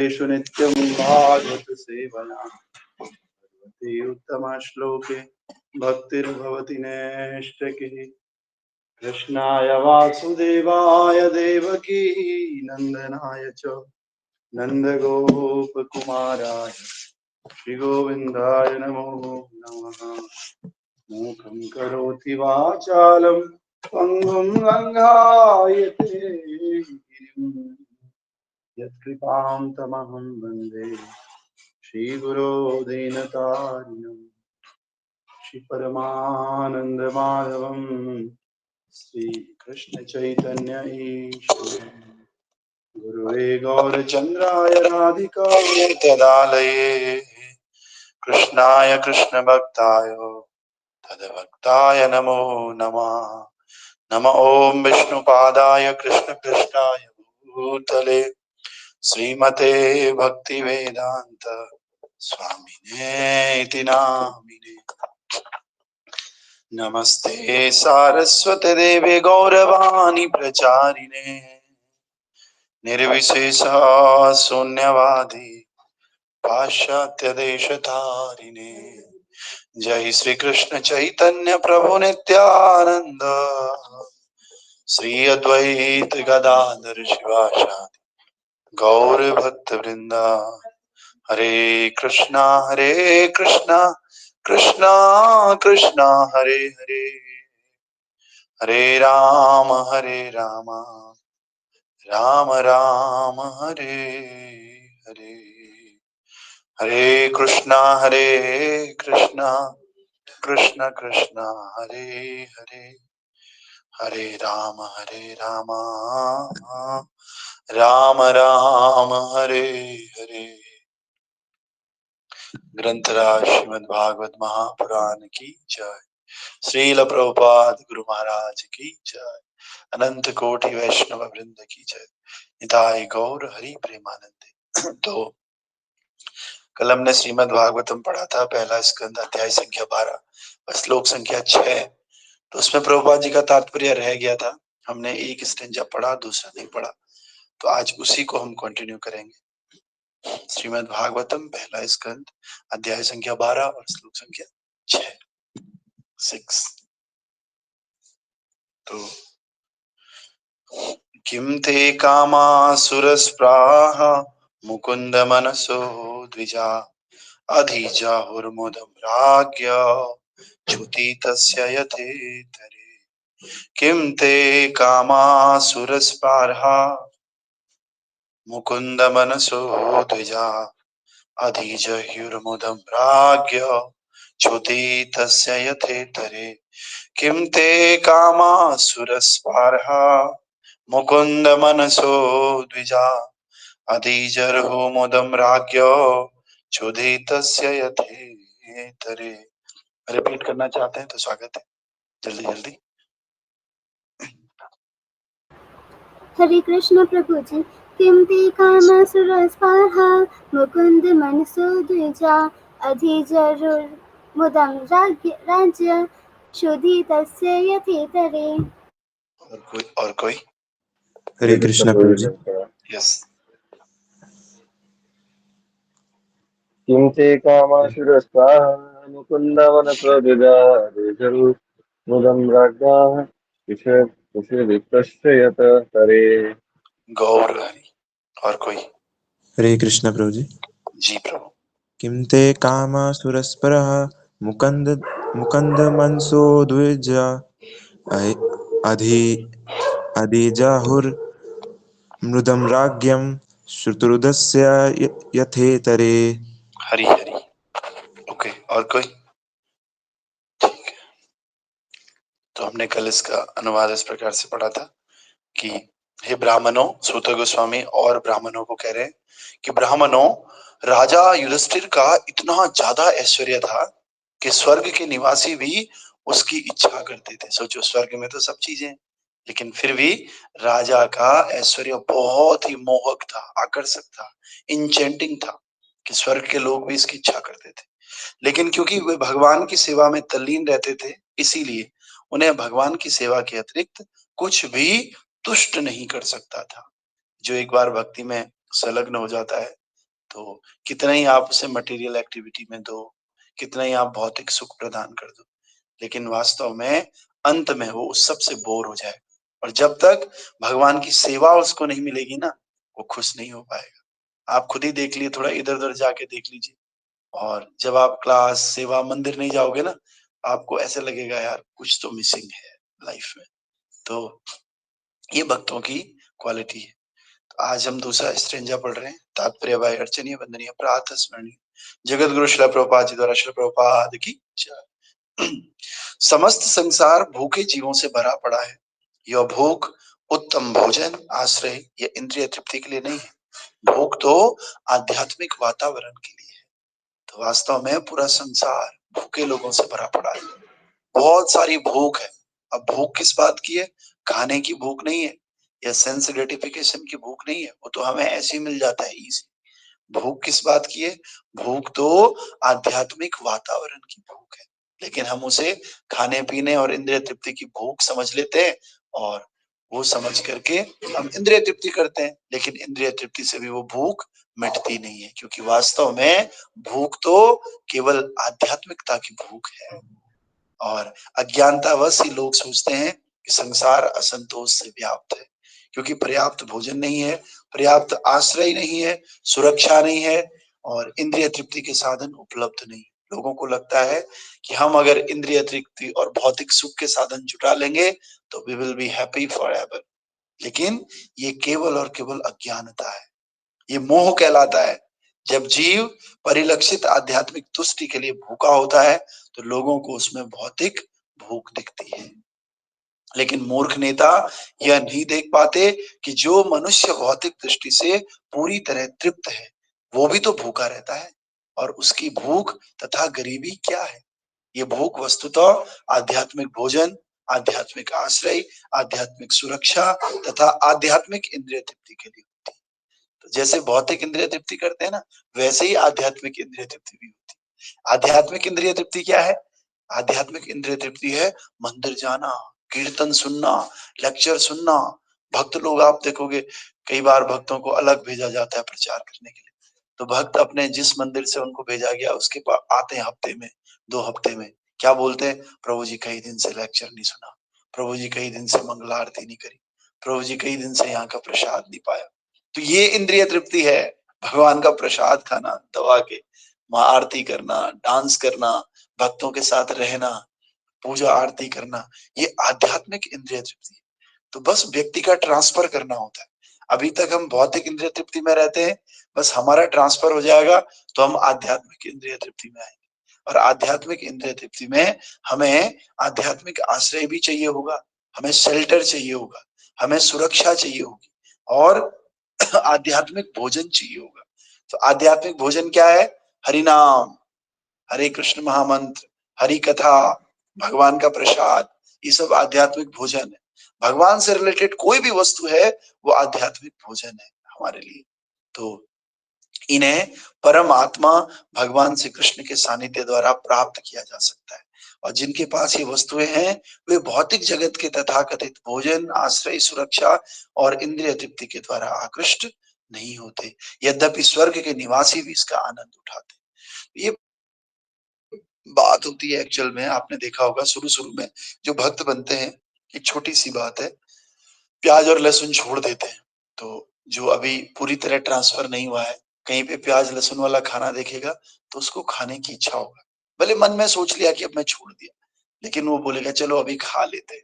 तेषु नित्यं भागवत सेवया भगवति उत्तम श्लोके भक्तिर्भवति नैष्ठिकीः। कृष्णाय वासुदेवाय देवकी नन्दनाय च नन्दगोपकुमाराय श्रीगोविन्दाय नमो नमः। मूकं करोति वाचालं पङ्गुं लङ्घायते गिरिं यत्कृपां तमहं वन्दे श्रीगुरो दीनतारिणं श्रीपरमानन्दमाधवं श्रीकृष्णचैतन्य ईश्वरं गुरुवे गौरचन्द्राय राधिकाय तदालये कृष्णाय कृष्णभक्ताय तद्भक्ताय नमो नमः। नमः ॐ विष्णुपादाय कृष्णपृष्ठाय भूतले श्रीमते भक्तिवेदान्त स्वामिने इति नामिने। नमस्ते सारस्वते देवे गौरवाणी प्रचारिणे निर्विशेष शून्यवादी पाश्चात्य देशधारिणे। जय श्री कृष्ण चैतन्य प्रभु नित्यानंद श्री अद्वैत गदाधर शिवासादि गौर भक्त वृंदा। हरे कृष्णा कृष्णा कृष्णा हरे हरे, हरे राम राम राम हरे हरे। हरे कृष्णा कृष्णा कृष्णा हरे हरे, हरे राम राम राम हरे हरे। ग्रंथराज श्रीमद् भागवत महापुराण की जय। श्रील प्रभुपाद गुरु महाराज की जय। अनंत कोटि वैष्णव वृंद की जय। निताय गौर हरि प्रेमानंदे। तो कल हमने श्रीमद् भागवतम पढ़ा था, पहला स्कंद अध्याय संख्या 12 और श्लोक संख्या 6। तो उसमें प्रभुपाद जी का तात्पर्य रह गया था। हमने एक स्टेंजा पढ़ा, दूसरा नहीं पढ़ा, तो आज उसी को हम कंटिन्यू करेंगे। श्रीमद् भागवतम पहला स्कंद अध्याय संख्या 12 और श्लोक संख्या 6। तो किम ते कामा सुरस्प्राह मुकुंद मनसो द्विजा अधिजाहुर्मुदं राज्ञ च्युति तस्य यथेतरे। किम ते कामा सुरस्पार्हा मुकुंद मनसो द्विजा अधिजह्युर्मुदं राज्ञ च्युति तस्य यथेतरे। किम ते कामा सुरस्पार्हा मुकुंद मनसो द्विजा अधिजर्हुमुदं राज्ञ च्युति तस्य यथेतरे। रिपीट करना चाहते हैं तो स्वागत है, जल्दी जल्दी। हरे कृष्ण प्रभु जी। किम ते कामसुरस्पर्हा मुकुंद मनसो द्विजा अधिजरुर्मुदं राज्य क्षुधि तस्य यथेतरे। और कोई हरे कृष्ण प्रभु जी। यस। किं ते कामासुरस्ताः मुकुन्दवनप्रविदारेजरुमुदं राज्ञाः कुशलितस्य यततरे। गौर हरि। और कोई? हरे कृष्ण प्रभु जी। जी प्रभु। किं ते कामासुरस्परः मुकंद मनसो द्विजा अधिजाहुर्मृदं राज्ञं श्रुतुर्दस्य यथेतरे। हरि हरि। ओके, और कोई? ठीक है। तो हमने कल इसका अनुवाद इस प्रकार से पढ़ा था कि हे ब्राह्मणों, सूत गोस्वामी और ब्राह्मणों को कह रहे हैं कि ब्राह्मणों, राजा युधिष्ठिर का इतना ज्यादा ऐश्वर्य था कि स्वर्ग के निवासी भी उसकी इच्छा करते थे। सोचो, स्वर्ग में तो सब चीजें हैं, लेकिन फिर भी राजा का ऐश्वर्य बहुत ही मोहक था, आकर्षक था, इंचेंटिंग था कि स्वर्ग के लोग भी इसकी इच्छा करते थे। लेकिन क्योंकि वे भगवान की सेवा में तल्लीन रहते थे, इसीलिए उन्हें भगवान की सेवा के अतिरिक्त कुछ भी तुष्ट नहीं कर सकता था। जो एक बार भक्ति में संलग्न हो जाता है, तो कितना ही आप उसे मटेरियल एक्टिविटी में दो, कितना ही आप भौतिक सुख प्रदान कर दो, लेकिन वास्तव में अंत में वो उस सब से बोर हो जाएगा। और जब तक भगवान की सेवा उसको नहीं मिलेगी ना, वो खुश नहीं हो पाएगा। आप खुद ही देख लिए, थोड़ा इधर उधर जाके देख लीजिए। और जब आप क्लास, सेवा, मंदिर नहीं जाओगे ना, आपको ऐसे लगेगा यार कुछ तो मिसिंग है लाइफ में। तो ये भक्तों की क्वालिटी है। तो आज हम दूसरा स्ट्रेंजा पढ़ रहे हैं। तात्पर्य बाय अर्चनीय वंदनीय प्रातः स्मरणीय जगत गुरु श्रील प्रभुपाद जी द्वारा श्रील प्रभुपाद की जय। समस्त संसार भूखे जीवों से भरा पड़ा है। यह भूख उत्तम भोजन, आश्रय या इंद्रिय तृप्ति के लिए नहीं है। भूख तो आध्यात्मिक वातावरण के लिए है। तो वास्तव में पूरा संसार भूखे लोगों से भरा पड़ा है। बहुत सारी भूख है। अब भूख किस बात की है? खाने की भूख नहीं है, या सेंस ग्रेटिफिकेशन की भूख नहीं है, वो तो हमें ऐसे ही मिल जाता है इजी। भूख किस बात की है? भूख तो आध्यात्मिक वातावरण की भूख है। लेकिन हम उसे खाने पीने और इंद्रिय तृप्ति की भूख समझ लेते हैं, और वो समझ करके हम इंद्रिय तृप्ति करते हैं, लेकिन इंद्रिय तृप्ति से भी वो भूख मिटती नहीं है, क्योंकि वास्तव में भूख तो केवल आध्यात्मिकता की भूख है। और अज्ञानतावश ही लोग सोचते हैं कि संसार असंतोष से व्याप्त है, क्योंकि पर्याप्त भोजन नहीं है, पर्याप्त आश्रय नहीं है, सुरक्षा नहीं है, और इंद्रिय तृप्ति के साधन उपलब्ध नहीं। लोगों को लगता है कि हम अगर इंद्रिय तृप्ति और भौतिक सुख के साधन जुटा लेंगे तो we will be happy forever. लेकिन ये केवल और केवल अज्ञानता है, ये मोह कहलाता है। जब जीव परिलक्षित आध्यात्मिक तुष्टि के लिए भूखा होता है तो लोगों को उसमें भौतिक भूख दिखती है। लेकिन मूर्ख नेता यह नहीं देख पाते कि जो मनुष्य भौतिक दृष्टि से पूरी तरह तृप्त है, वो भी तो भूखा रहता है। और उसकी भूख तथा गरीबी क्या है? ये भूख वस्तुतः आध्यात्मिक भोजन, आध्यात्मिक आश्रय, आध्यात्मिक सुरक्षा तथा आध्यात्मिक इंद्रिय तृप्ति के लिए होती है। तो जैसे भौतिक इंद्रिय तृप्ति करते हैं ना, वैसे ही आध्यात्मिक इंद्रिय तृप्ति भी होती है। आध्यात्मिक इंद्रिय तृप्ति क्या है? आध्यात्मिक इंद्रिय तृप्ति है मंदिर जाना, कीर्तन सुनना, लेक्चर सुनना। भक्त लोग आप देखोगे, कई बार भक्तों को अलग भेजा जाता है प्रचार करने के लिए। तो भक्त अपने जिस मंदिर से उनको भेजा गया उसके पास आते हैं हफ्ते में, 2 हफ्ते में, क्या बोलते हैं? प्रभु जी कई दिन से लेक्चर नहीं सुना, प्रभु जी कई दिन से मंगला आरती नहीं करी, प्रभु जी कई दिन से यहाँ का प्रसाद नहीं पाया। तो ये इंद्रिय तृप्ति है, भगवान का प्रसाद खाना, दबा के वहां आरती करना, डांस करना, भक्तों के साथ रहना, पूजा आरती करना, ये आध्यात्मिक इंद्रिय तृप्ति है। तो बस व्यक्ति का ट्रांसफर करना होता है। अभी तक हम भौतिक इंद्रिय तृप्ति में रहते हैं, बस हमारा ट्रांसफर हो जाएगा तो हम आध्यात्मिक इंद्रिय तृप्ति में आएंगे। और आध्यात्मिक इंद्रिय तृप्ति में हमें आध्यात्मिक आश्रय भी चाहिए होगा, हमें शेल्टर चाहिए होगा, हमें सुरक्षा चाहिए होगी, और आध्यात्मिक भोजन चाहिए होगा। तो आध्यात्मिक भोजन क्या है? हरि नाम, हरे कृष्ण महामंत्र, हरि कथा, भगवान का प्रसाद, ये सब आध्यात्मिक भोजन है। भगवान से रिलेटेड कोई भी वस्तु है वो आध्यात्मिक भोजन है हमारे लिए। तो इन्हें परमात्मा भगवान श्री कृष्ण के सानिध्य द्वारा प्राप्त किया जा सकता है। और जिनके पास ये वस्तुएं हैं वे भौतिक जगत के तथाकथित भोजन, आश्रय, सुरक्षा और इंद्रिय तृप्ति के द्वारा आकृष्ट नहीं होते, यद्यपि स्वर्ग के निवासी भी इसका आनंद उठाते। ये बात होती है एक्चुअल में, आपने देखा होगा शुरू शुरू में जो भक्त बनते हैं, एक छोटी सी बात है, प्याज और लहसुन छोड़ देते हैं। तो जो अभी पूरी तरह ट्रांसफर नहीं हुआ है, कहीं पे प्याज लहसुन वाला खाना देखेगा तो उसको खाने की इच्छा होगा। भले मन में सोच लिया कि अब मैं छोड़ दिया, लेकिन वो बोलेगा चलो अभी खा लेते हैं।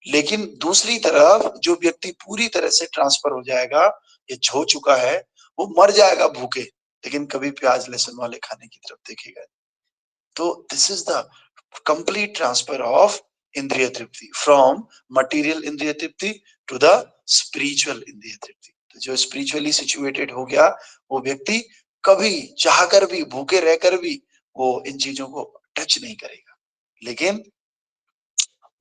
लेकिन दूसरी तरफ जो व्यक्ति पूरी तरह से ट्रांसफर हो जाएगा, ये हो चुका है, वो मर जाएगा भूखे, लेकिन कभी प्याज लहसुन वाले खाने की तरफ देखेगा। तो this is the complete transfer of इंद्रिय तृप्ति फ्रॉम मटेरियल इंद्रिय तृप्ति टू द स्पिरिचुअल इंद्रिय तृप्ति। तो जो स्पिरिचुअली सिचुएटेड हो गया वो व्यक्ति कभी चाहकर भी, भूखे रहकर भी वो इन चीजों को टच नहीं करेगा। लेकिन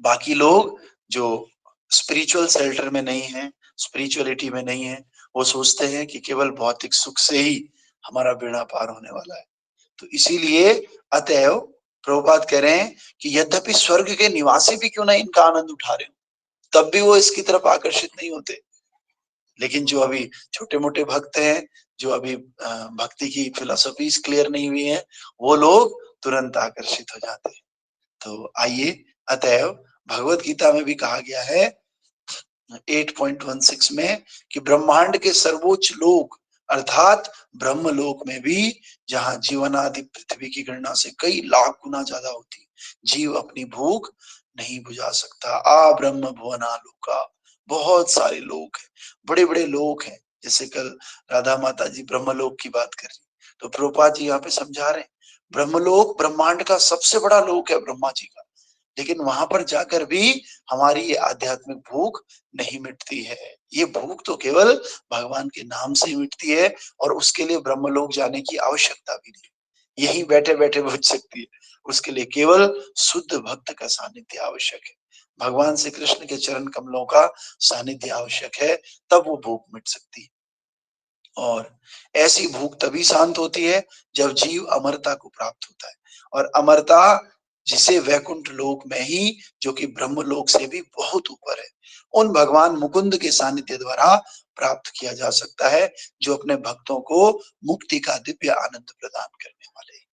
बाकी लोग जो स्पिरिचुअल शेल्टर में नहीं है, स्पिरिचुअलिटी में नहीं है, वो सोचते हैं कि केवल भौतिक सुख से ही हमारा बेड़ा पार होने वाला है। तो इसीलिए अतएव प्रभुपाद कह रहे हैं कि यद्यपि स्वर्ग के निवासी भी क्यों ना इनका आनंद उठा रहे हो, तब भी वो इसकी तरफ आकर्षित नहीं होते। लेकिन जो अभी छोटे मोटे भक्त हैं, जो अभी भक्ति की फिलोसफीज क्लियर नहीं हुई है, वो लोग तुरंत आकर्षित हो जाते हैं। तो आइए, अतएव भगवत गीता में भी कहा गया है 8.16 में कि ब्रह्मांड के सर्वोच्च लोक अर्थात ब्रह्म लोक में भी, जहां जीवनादि पृथ्वी की गणना से कई लाख गुना ज्यादा होती, जीव अपनी भूख नहीं बुझा सकता। आ ब्रह्म भुवना लोका, बहुत सारे लोक हैं, बड़े बड़े लोक हैं। जैसे कल राधा माता जी ब्रह्मलोक की बात कर रही, तो प्रभुपाद जी यहाँ पे समझा रहे हैं ब्रह्मलोक ब्रह्मांड का सबसे बड़ा लोक है ब्रह्मा जी का, लेकिन वहां पर जाकर भी हमारी ये आध्यात्मिक भूख नहीं मिटती है। ये भूख तो केवल भगवान के नाम से मिटती है, और उसके लिए ब्रह्मलोक जाने की आवश्यकता भी नहीं, यही बैठे बैठे बुझ सकती है। उसके लिए केवल शुद्ध भक्त का सानिध्य आवश्यक है, भगवान श्री कृष्ण के चरण कमलों का सानिध्य आवश्यक है, तब वो भूख मिट सकती है। और ऐसी भूख तभी शांत होती है जब जीव अमरता को प्राप्त होता है, और अमरता जिसे वैकुंठ लोक में ही, जो कि ब्रह्म लोक से भी बहुत ऊपर है, उन भगवान मुकुंद के सानिध्य द्वारा प्राप्त किया जा सकता है, जो अपने भक्तों को मुक्ति का दिव्य आनंद प्रदान करने वाले हैं।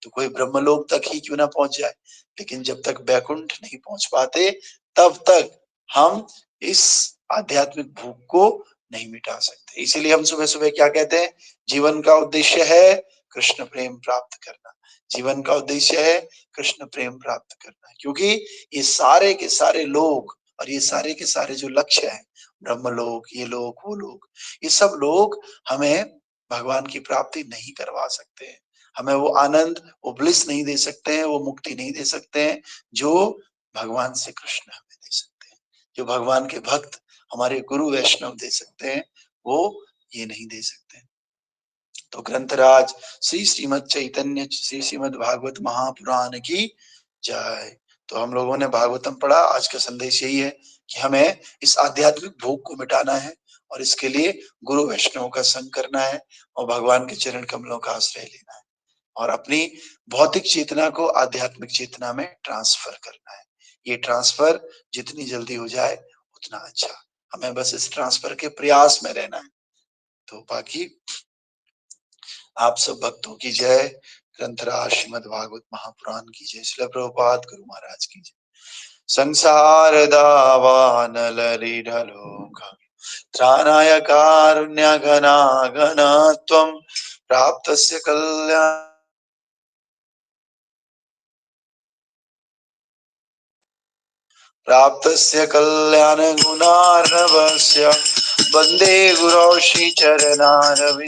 तो कोई ब्रह्मलोक तक ही क्यों ना पहुंच जाए, लेकिन जब तक वैकुंठ नहीं पहुंच पाते, तब तक हम इस आध्यात्मिक भूख को नहीं मिटा सकते। इसीलिए हम सुबह सुबह क्या कहते हैं, जीवन का उद्देश्य है कृष्ण प्रेम प्राप्त करना, जीवन का उद्देश्य है कृष्ण प्रेम प्राप्त करना, क्योंकि ये सारे के सारे लोग और ये सारे के सारे जो लक्ष्य हैं, ब्रह्मलोक, ये लोक, वो लोक, ये सब लोग हमें भगवान की प्राप्ति नहीं करवा सकते हैं, हमें वो आनंद, वो ब्लिस नहीं दे सकते हैं, वो मुक्ति नहीं दे सकते हैं जो भगवान से कृष्ण हमें दे सकते हैं, जो भगवान के भक्त हमारे गुरु वैष्णव दे सकते हैं, वो ये नहीं दे सकते। तो ग्रंथराज श्री श्रीमद चैतन्य श्री श्रीमद भागवत महापुराण की जय। तो हम लोगों ने भागवतम पढ़ा, आज का संदेश यही है कि हमें इस आध्यात्मिक भूख को मिटाना है, और इसके लिए गुरु वैष्णव का संग करना है, और भगवान के चरण कमलों का आश्रय लेना है, और अपनी भौतिक चेतना को आध्यात्मिक चेतना में ट्रांसफर करना है। ये ट्रांसफर जितनी जल्दी हो जाए उतना अच्छा, हमें बस इस ट्रांसफर के प्रयास में रहना है। तो बाकी आप सब भक्तों की जय, ग्रंथराज श्रीमद भागवत महापुराण की जय, श्रील प्रभुपाद गुरु महाराज की जय। संसार दावानल लीढलोक त्राणाय कारुण्य घनाघनत्वं प्राप्तस्य कल्याण प्राप्तस्य कल्याण गुणार्णवस्य वंदे गुरौ श्री चरणारविंदम्।